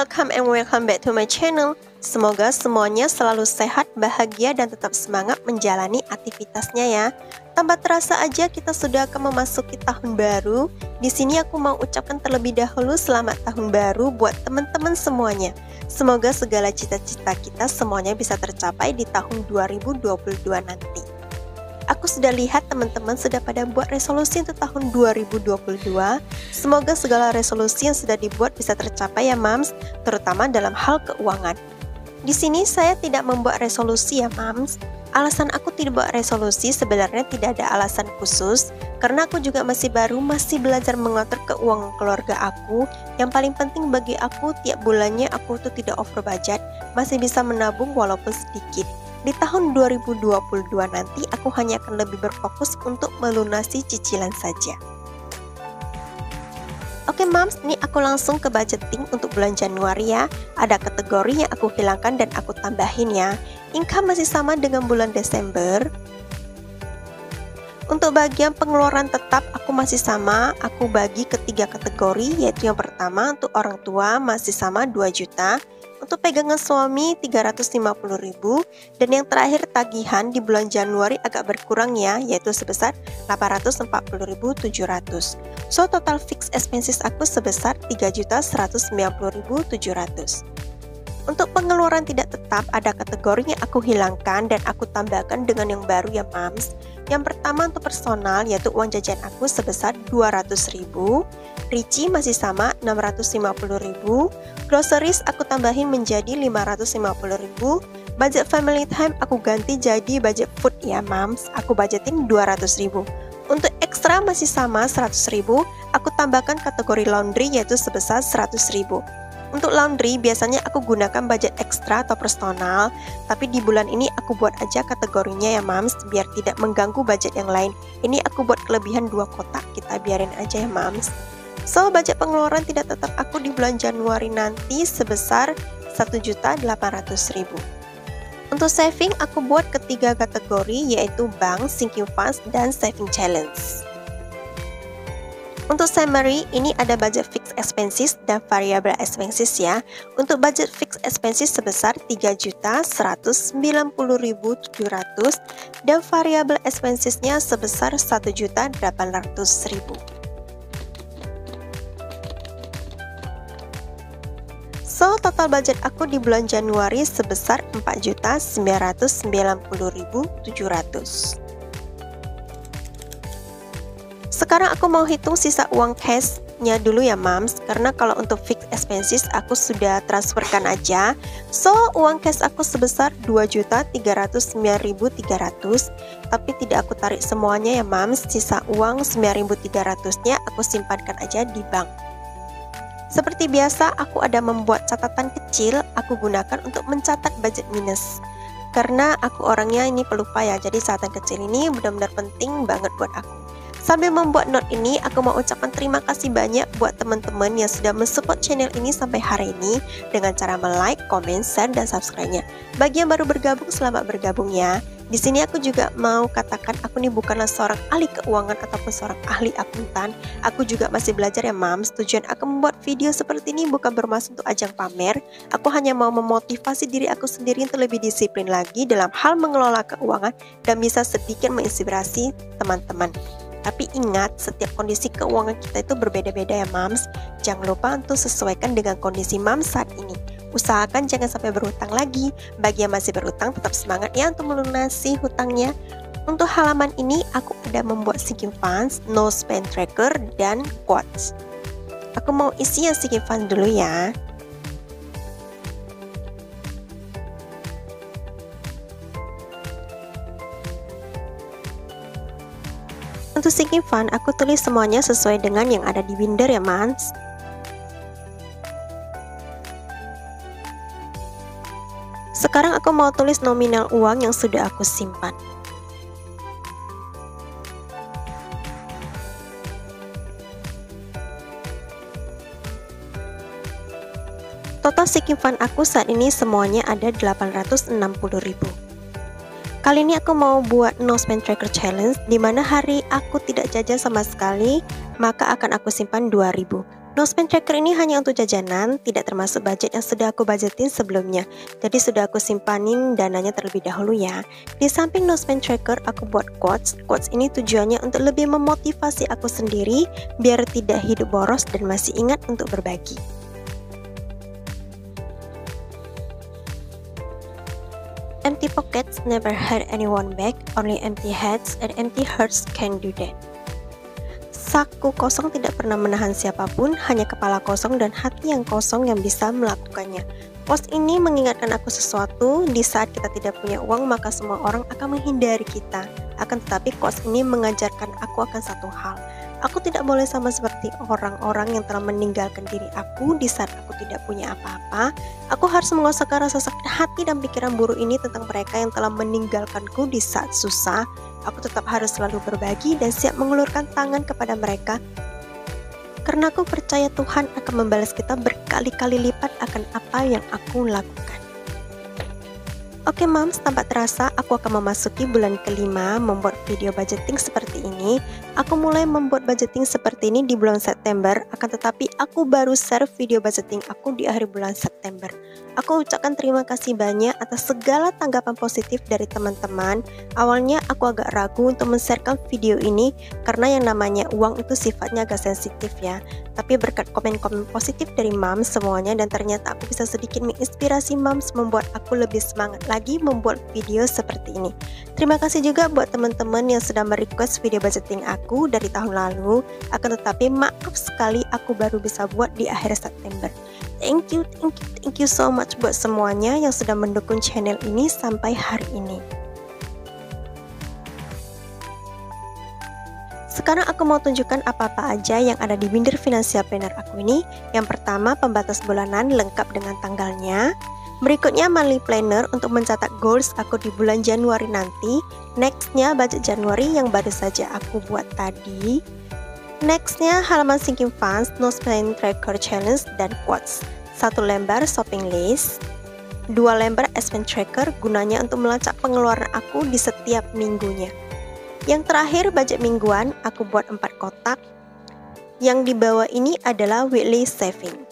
welcome back to my channel. Semoga semuanya selalu sehat, bahagia, dan tetap semangat menjalani aktivitasnya ya. Tanpa terasa aja kita sudah akan memasuki tahun baru. Di sini aku mau ucapkan terlebih dahulu selamat tahun baru buat teman-teman semuanya. Semoga segala cita-cita kita semuanya bisa tercapai di tahun 2022 nanti. Aku sudah lihat teman-teman sudah pada buat resolusi untuk tahun 2022. Semoga segala resolusi yang sudah dibuat bisa tercapai ya Mams, terutama dalam hal keuangan. Di sini saya tidak membuat resolusi ya Mams. Alasan aku tidak buat resolusi sebenarnya tidak ada alasan khusus, karena aku juga masih baru, masih belajar mengatur keuangan keluarga aku. Yang paling penting bagi aku, tiap bulannya aku tuh tidak over budget, masih bisa menabung walaupun sedikit. Di tahun 2022 nanti aku hanya akan lebih berfokus untuk melunasi cicilan saja. Oke Mams, ini aku langsung ke budgeting untuk bulan Januari ya. Ada kategori yang aku hilangkan dan aku tambahin ya. Income masih sama dengan bulan Desember. Untuk bagian pengeluaran tetap aku masih sama, aku bagi ke 3 kategori, yaitu yang pertama untuk orang tua masih sama 2 juta, untuk pegangan suami 350.000, dan yang terakhir tagihan di bulan Januari agak berkurang ya, yaitu sebesar 840.700. So total fixed expenses aku sebesar 3.190.700. Untuk pengeluaran tidak tetap ada kategori yang aku hilangkan dan aku tambahkan dengan yang baru ya Mams. Yang pertama untuk personal, yaitu uang jajan aku sebesar 200.000, Ricci masih sama 650.000, groceries aku tambahin menjadi 550.000, budget family time aku ganti jadi budget food ya Mams, aku budgetin 200.000. Untuk ekstra masih sama 100.000, aku tambahkan kategori laundry yaitu sebesar 100.000. Untuk laundry biasanya aku gunakan budget ekstra atau personal, tapi di bulan ini aku buat aja kategorinya ya Mams, biar tidak mengganggu budget yang lain. Ini aku buat kelebihan 2 kotak, kita biarin aja ya Mams. So budget pengeluaran tidak tetap aku di bulan Januari nanti sebesar 1.800.000. Untuk saving aku buat ke 3 kategori, yaitu bank, sinking funds, dan saving challenge. Untuk summary, ini ada budget fixed expenses dan variable expenses ya. Untuk budget fixed expenses sebesar 3.190.700 dan variable expensesnya sebesar 1.800.000. So, total budget aku di bulan Januari sebesar 4.990.700. Sekarang aku mau hitung sisa uang cashnya dulu ya Mams, karena kalau untuk fixed expenses aku sudah transferkan aja. So uang cash aku sebesar 2.309.300, tapi tidak aku tarik semuanya ya Mams. Sisa uang 9.300 nya aku simpankan aja di bank. Seperti biasa aku ada membuat catatan kecil, aku gunakan untuk mencatat budget minus, karena aku orangnya ini pelupa ya, jadi catatan kecil ini benar-benar penting banget buat aku. Sambil membuat note ini, aku mau ucapkan terima kasih banyak buat teman-teman yang sudah mensupport channel ini sampai hari ini dengan cara like, comment, share, dan subscribe-nya. Bagi yang baru bergabung, selamat bergabung ya. Di sini aku juga mau katakan aku ini bukanlah seorang ahli keuangan ataupun seorang ahli akuntan. Aku juga masih belajar ya Mams. Tujuan aku membuat video seperti ini bukan bermaksud untuk ajang pamer. Aku hanya mau memotivasi diri aku sendiri untuk lebih disiplin lagi dalam hal mengelola keuangan dan bisa sedikit menginspirasi teman-teman. Tapi ingat, setiap kondisi keuangan kita itu berbeda-beda ya Mams. Jangan lupa untuk sesuaikan dengan kondisi Mams saat ini. Usahakan jangan sampai berhutang lagi. Bagi yang masih berhutang, tetap semangat ya untuk melunasi hutangnya. Untuk halaman ini, aku ada membuat sinking funds, no spend tracker, dan quotes. Aku mau isi yang sinking fund dulu ya. Untuk sinking fund, aku tulis semuanya sesuai dengan yang ada di binder ya Mams. Sekarang aku mau tulis nominal uang yang sudah aku simpan. Total sinking fund aku saat ini semuanya ada 860.000. Kali ini aku mau buat no spend tracker challenge, di mana hari aku tidak jajan sama sekali, maka akan aku simpan 2.000. No spend tracker ini hanya untuk jajanan, tidak termasuk budget yang sudah aku budgetin sebelumnya. Jadi sudah aku simpanin dananya terlebih dahulu ya. Di samping no spend tracker, aku buat quotes. Quotes ini tujuannya untuk lebih memotivasi aku sendiri, biar tidak hidup boros dan masih ingat untuk berbagi. Empty pockets never hurt anyone back, only empty heads and empty hearts can do that. Saku kosong tidak pernah menahan siapapun, hanya kepala kosong dan hati yang kosong yang bisa melakukannya. Post ini mengingatkan aku sesuatu, di saat kita tidak punya uang maka semua orang akan menghindari kita. Akan tetapi quotes ini mengajarkan aku akan satu hal. Aku tidak boleh sama seperti orang-orang yang telah meninggalkan diri aku di saat aku tidak punya apa-apa. Aku harus mengosongkan rasa sakit hati dan pikiran buruk ini tentang mereka yang telah meninggalkanku di saat susah. Aku tetap harus selalu berbagi dan siap mengulurkan tangan kepada mereka. Karena aku percaya Tuhan akan membalas kita berkali-kali lipat akan apa yang aku lakukan. Oke moms, tanpa terasa aku akan memasuki bulan kelima membuat video budgeting seperti ini. Aku mulai membuat budgeting seperti ini di bulan September, akan tetapi aku baru share video budgeting aku di akhir bulan September. Aku ucapkan terima kasih banyak atas segala tanggapan positif dari teman-teman. Awalnya aku agak ragu untuk men-sharekan video ini karena yang namanya uang itu sifatnya agak sensitif ya. Tapi berkat komen-komen positif dari moms semuanya dan ternyata aku bisa sedikit menginspirasi moms membuat aku lebih semangat lagi membuat video seperti ini. Terima kasih juga buat teman-teman yang sudah merequest video budgeting aku dari tahun lalu. Akan tetapi maaf sekali aku baru bisa buat di akhir September. Thank you so much buat semuanya yang sudah mendukung channel ini sampai hari ini. Sekarang aku mau tunjukkan apa-apa aja yang ada di binder financial planner aku ini. Yang pertama, pembatas bulanan lengkap dengan tanggalnya. Berikutnya monthly planner untuk mencatat goals aku di bulan Januari nanti. Nextnya budget Januari yang baru saja aku buat tadi. Nextnya halaman sinking funds, no spend tracker challenge, dan quotes. 1 lembar shopping list, 2 lembar expense tracker gunanya untuk melacak pengeluaran aku di setiap minggunya. Yang terakhir budget mingguan, aku buat 4 kotak. Yang di bawah ini adalah weekly saving.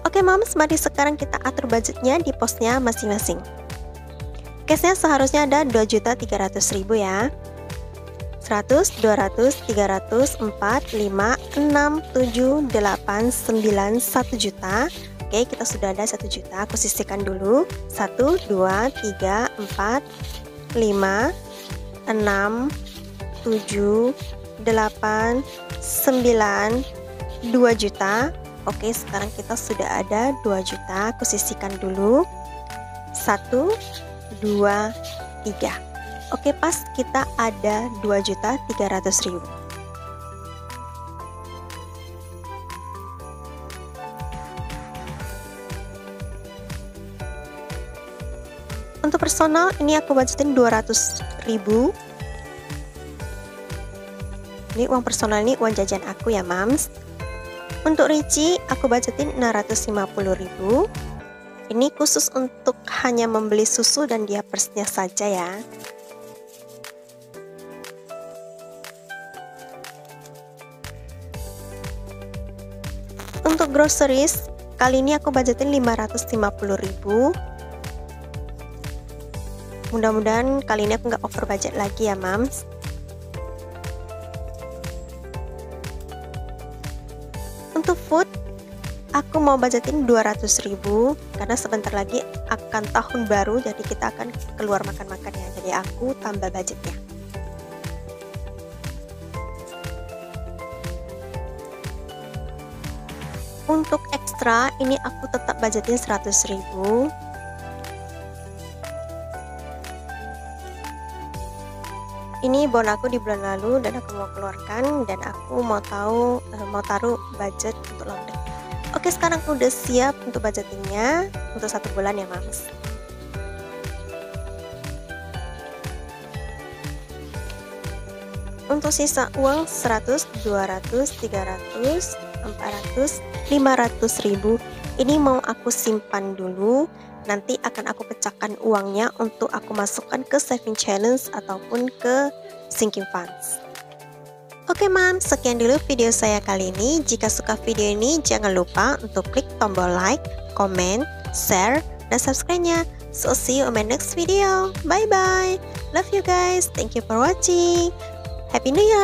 Oke moms, mari sekarang kita atur budgetnya di posnya masing-masing. Cashnya seharusnya ada 2.300.000 ya. 100, 200, 300, 4, 5, 6, 7, 8, 9, 1 juta. Oke, kita sudah ada 1 juta. Aku sisihkan dulu. 1, 2, 3, 4, 5, 6, 7, 8, 9, 2 juta. Oke, sekarang kita sudah ada 2 juta. Aku sisihkan dulu. 1, 2, 3. Oke, pas kita ada 2.300.000. Untuk personal ini aku budgetin 200.000. Ini uang personal, ini uang jajan aku ya mams. Untuk Ricci aku budgetin 650.000. Ini khusus untuk hanya membeli susu dan diapersnya saja ya. Untuk groceries kali ini aku budgetin 550.000. Mudah-mudahan kali ini aku nggak over budget lagi ya mams. Untuk food aku mau budgetin 200.000 karena sebentar lagi akan tahun baru, jadi kita akan keluar makan-makan ya. Jadi aku tambah budgetnya. Untuk ekstra ini aku tetap budgetin 100.000. Ini bon aku di bulan lalu dan aku mau keluarkan dan aku mau taruh budget untuk laundry. Oke, sekarang aku udah siap untuk budgetingnya untuk 1 bulan ya mams. Untuk sisa uang 100, 200, 300, 400, 500.000 Ini mau aku simpan dulu, nanti akan aku pecahkan uangnya untuk aku masukkan ke saving challenge ataupun ke sinking funds. Oke Mams, sekian dulu video saya kali ini. Jika suka video ini, jangan lupa untuk klik tombol like, comment, share, dan subscribe-nya. So see you on my next video. Bye bye. Love you guys. Thank you for watching. Happy New Year.